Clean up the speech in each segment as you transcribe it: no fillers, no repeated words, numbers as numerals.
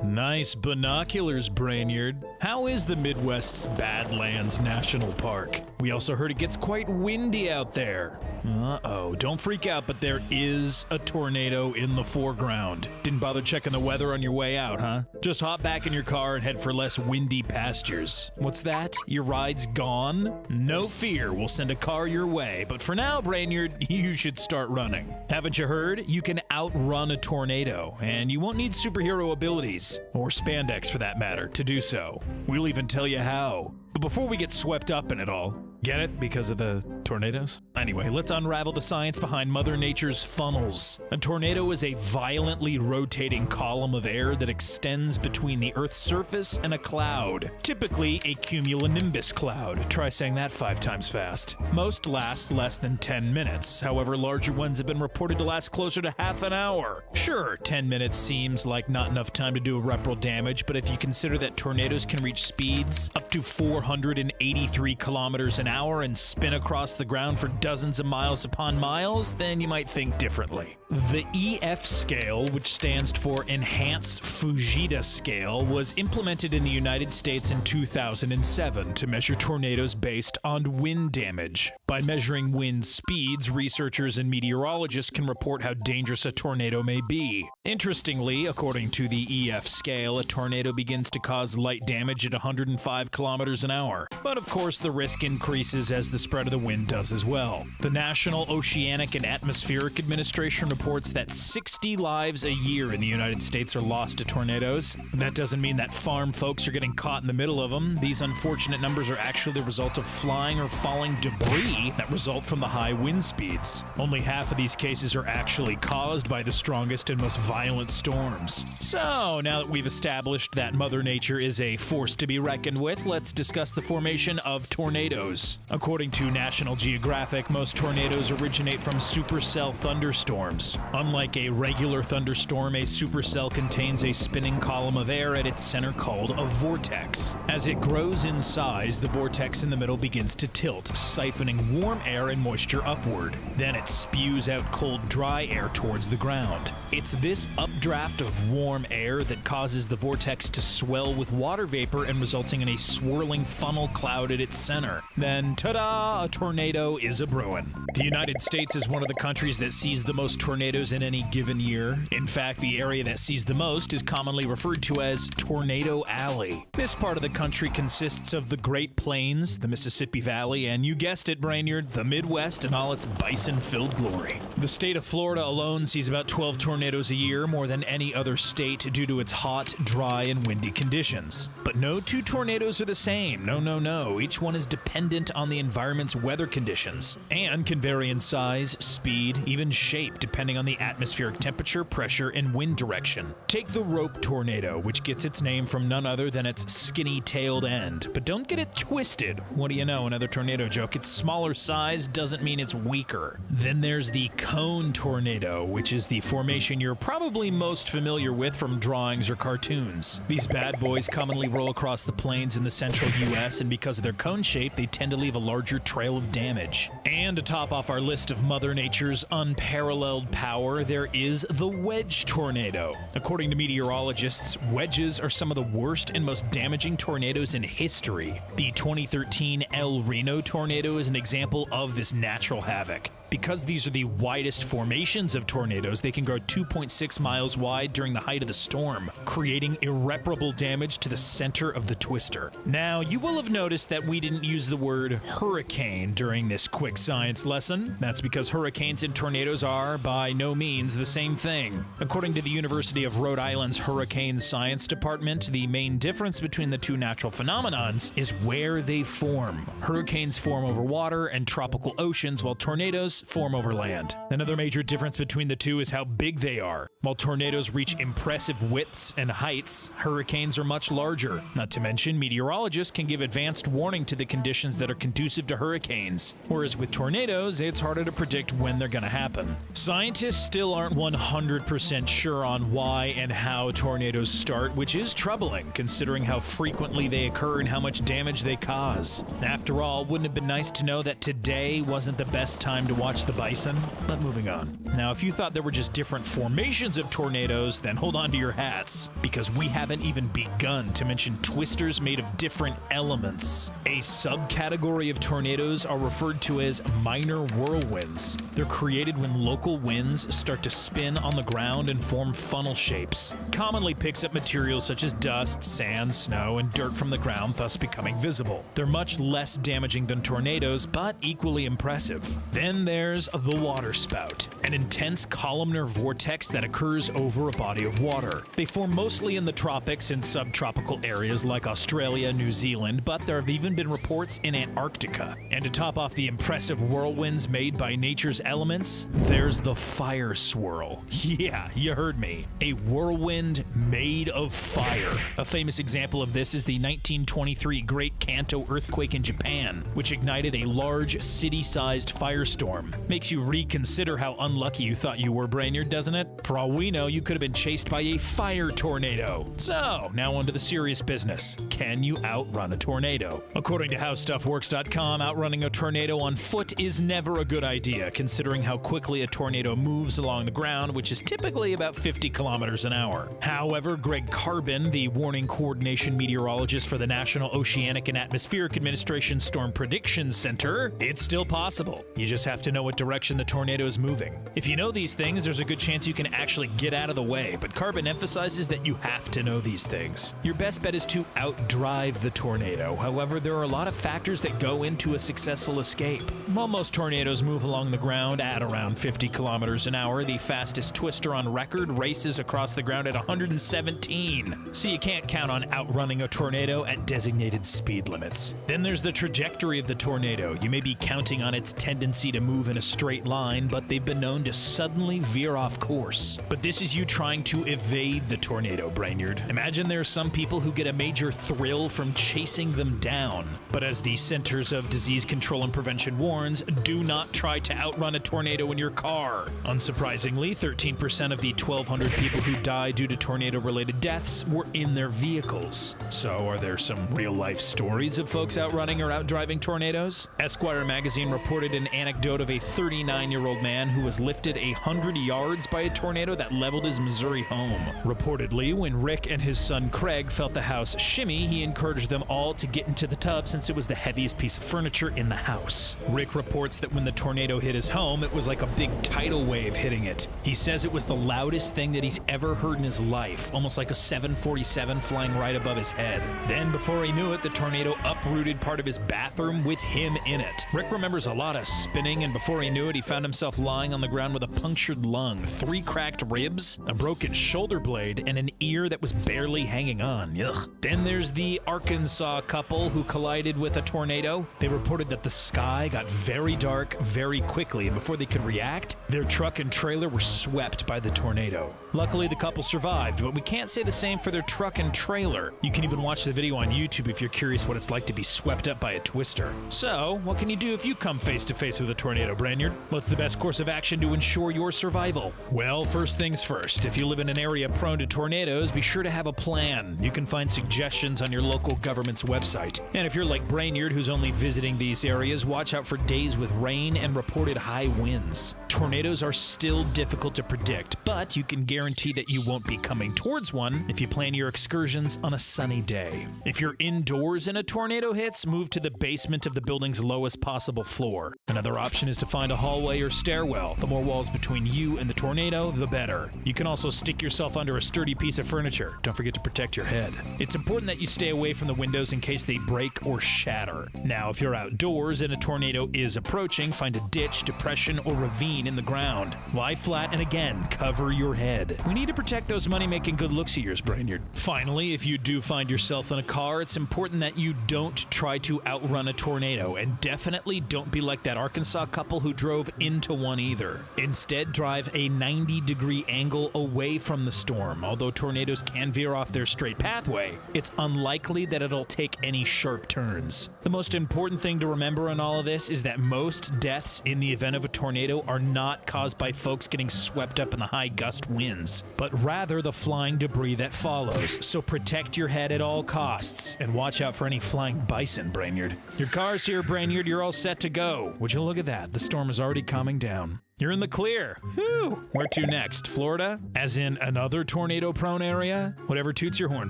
Nice binoculars, Brainerd. How is the Midwest's Badlands National Park? We also heard it gets quite windy out there. Uh-oh, don't freak out, but there is a tornado in the foreground. Didn't bother checking the weather on your way out, huh? Just hop back in your car and head for less windy pastures. What's that? Your ride's gone? No fear, we'll send a car your way. But for now, Brainerd, you should start running. Haven't you heard? You can outrun a tornado, and you won't need superhero abilities, or spandex for that matter, to do so. We'll even tell you how. But before we get swept up in it all, get it? Because of the tornadoes? Anyway, let's unravel the science behind Mother Nature's funnels. A tornado is a violently rotating column of air that extends between the Earth's surface and a cloud, typically a cumulonimbus cloud. Try saying that 5 times fast. Most last less than 10 minutes. However, larger ones have been reported to last closer to half an hour. Sure, 10 minutes seems like not enough time to do irreparable damage, but if you consider that tornadoes can reach speeds up to 483 kilometers an hour and spin across the ground for dozens of miles upon miles, then you might think differently. The EF scale, which stands for Enhanced Fujita Scale, was implemented in the United States in 2007 to measure tornadoes based on wind damage. By measuring wind speeds, researchers and meteorologists can report how dangerous a tornado may be. Interestingly, according to the EF scale, a tornado begins to cause light damage at 105 kilometers an hour. But of course, the risk increases as the spread of the wind does as well. The National Oceanic and Atmospheric Administration reports that 60 lives a year in the United States are lost to tornadoes. That doesn't mean that farm folks are getting caught in the middle of them. These unfortunate numbers are actually the result of flying or falling debris that result from the high wind speeds. Only half of these cases are actually caused by the strongest and most violent storms. So, now that we've established that Mother Nature is a force to be reckoned with, let's discuss the formation of tornadoes. According to National Geographic, most tornadoes originate from supercell thunderstorms. Unlike a regular thunderstorm, a supercell contains a spinning column of air at its center called a vortex. As it grows in size, the vortex in the middle begins to tilt, siphoning warm air and moisture upward. Then it spews out cold, dry air towards the ground. It's this updraft of warm air that causes the vortex to swell with water vapor and resulting in a swirling funnel cloud at its center. Then, ta-da, a tornado is a-brewin'. The United States is one of the countries that sees the most tornadoes in any given year. In fact, the area that sees the most is commonly referred to as Tornado Alley. This part of the country consists of the Great Plains, the Mississippi Valley, and you guessed it, Brainerd, the Midwest in all its bison-filled glory. The state of Florida alone sees about 12 tornadoes a year, more than any other state due to its hot, dry, and windy conditions. But no two tornadoes are the same. No. Each one is dependent on the environment's weather conditions and can vary in size, speed, even shape depending on the atmospheric temperature, pressure, and wind direction. Take the rope tornado, which gets its name from none other than its skinny-tailed end. But don't get it twisted. What do you know, another tornado joke. Its smaller size doesn't mean it's weaker. Then there's the cone tornado, which is the formation you're probably most familiar with from drawings or cartoons. These bad boys commonly roll across the plains in the central U.S., and because of their cone shape, they tend to leave a larger trail of damage. And to top off our list of Mother Nature's unparalleled power, there is the wedge tornado. According to meteorologists, wedges are some of the worst and most damaging tornadoes in history. The 2013 El Reno tornado is an example of this natural havoc. Because these are the widest formations of tornadoes, they can grow 2.6 miles wide during the height of the storm, creating irreparable damage to the center of the twister. Now, you will have noticed that we didn't use the word hurricane during this quick science lesson. That's because hurricanes and tornadoes are, by no means, the same thing. According to the University of Rhode Island's Hurricane Science Department, the main difference between the two natural phenomenons is where they form. Hurricanes form over water and tropical oceans, while tornadoes form over land. Another major difference between the two is how big they are. While tornadoes reach impressive widths and heights, hurricanes are much larger. Not to mention, meteorologists can give advanced warning to the conditions that are conducive to hurricanes, whereas with tornadoes, it's harder to predict when they're going to happen. Scientists still aren't 100% sure on why and how tornadoes start, which is troubling considering how frequently they occur and how much damage they cause. After all, wouldn't it have been nice to know that today wasn't the best time to watch watch the bison. But moving on. Now, if you thought there were just different formations of tornadoes, then hold on to your hats, because we haven't even begun to mention twisters made of different elements. A subcategory of tornadoes are referred to as minor whirlwinds. They're created when local winds start to spin on the ground and form funnel shapes. Commonly picks up materials such as dust, sand, snow, and dirt from the ground, thus becoming visible. They're much less damaging than tornadoes, but equally impressive. Then there's the waterspout, an intense columnar vortex that occurs over a body of water. They form mostly in the tropics and subtropical areas like Australia, New Zealand, but there have even been reports in Antarctica. And to top off the impressive whirlwinds made by nature's elements, there's the fire swirl. Yeah, you heard me. A whirlwind made of fire. A famous example of this is the 1923 Great Kanto earthquake in Japan, which ignited a large city-sized firestorm. Makes you reconsider how unlucky you thought you were, Brainerd, doesn't it? For all we know, you could have been chased by a fire tornado. So, now on to the serious business. Can you outrun a tornado? According to HowStuffWorks.com, outrunning a tornado on foot is never a good idea, considering how quickly a tornado moves along the ground, which is typically about 50 kilometers an hour. However, Greg Carbon, the warning coordination meteorologist for the National Oceanic and Atmospheric Administration Storm Prediction Center, it's still possible. You just have to know what direction the tornado is moving. If you know these things, there's a good chance you can actually get out of the way, but Carbon emphasizes that you have to know these things. Your best bet is to outdrive the tornado. However, there are a lot of factors that go into a successful escape. While most tornadoes move along the ground at around 50 kilometers an hour, the fastest twister on record races across the ground at 117. So you can't count on outrunning a tornado at designated speed limits. Then there's the trajectory of the tornado. You may be counting on its tendency to move in a straight line, but they've been known to suddenly veer off course. But this is you trying to evade the tornado, Brainerd. Imagine there are some people who get a major thrill from chasing them down. But as the Centers of Disease Control and Prevention warns, do not try to outrun a tornado in your car. Unsurprisingly, 13% of the 1,200 people who died due to tornado-related deaths were in their vehicles. So are there some real-life stories of folks outrunning or outdriving tornadoes? Esquire magazine reported an anecdote of a 39-year-old man who was lifted 100 yards by a tornado that leveled his Missouri home. Reportedly, when Rick and his son Craig felt the house shimmy, he encouraged them all to get into the tub since it was the heaviest piece of furniture in the house. Rick reports that when the tornado hit his home, it was like a big tidal wave hitting it. He says it was the loudest thing that he's ever heard in his life, almost like a 747 flying right above his head. Then, before he knew it, the tornado uprooted part of his bathroom with him in it. Rick remembers a lot of spinning, and before he knew it, he found himself lying on the ground with a punctured lung, 3 cracked ribs, a broken shoulder blade, and an ear that was barely hanging on. Ugh. Then there's the Arkansas couple who collided with a tornado. They reported that the sky got very dark very quickly, and before they could react, their truck and trailer were swept by the tornado. Luckily, the couple survived, but we can't say the same for their truck and trailer. You can even watch the video on YouTube if you're curious what it's like to be swept up by a twister. So, what can you do if you come face to face with a tornado, Brainerd? What's the best course of action to ensure your survival? Well, first things first. If you live in an area prone to tornadoes, be sure to have a plan. You can find suggestions on your local government's website. And if you're like Brainerd, who's only visiting these areas, watch out for days with rain and reported high winds. Tornadoes are still difficult to predict, but you can guarantee that you won't be coming towards one if you plan your excursions on a sunny day. If you're indoors and a tornado hits, move to the basement of the building's lowest possible floor. Another option is to find a hallway or stairwell. The more walls between you and the tornado, the better. You can also stick yourself under a sturdy piece of furniture. Don't forget to protect your head. It's important that you stay away from the windows in case they break or shatter. Now, if you're outdoors and a tornado is approaching, find a ditch, depression, or ravine in the ground. Lie flat and again, cover your head. We need to protect those money-making good looks of yours, Brainerd. Finally, if you do find yourself in a car, it's important that you don't try to outrun a tornado, and definitely don't be like that Arkansas couple who drove into one either. Instead, drive a 90-degree angle away from the storm. Although tornadoes can veer off their straight pathway, it's unlikely that it'll take any sharp turns. The most important thing to remember in all of this is that most deaths in the event of a tornado are not caused by folks getting swept up in the high gust winds, but rather the flying debris that follows. So protect your head at all costs, and watch out for any flying bison, Brainerd. Your car's here, Brainerd. You're all set to go. Would you look at that? The the storm is already calming down. You're in the clear. Whew. Where to next? Florida? As in another tornado-prone area? Whatever toots your horn,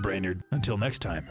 Brainerd. Until next time.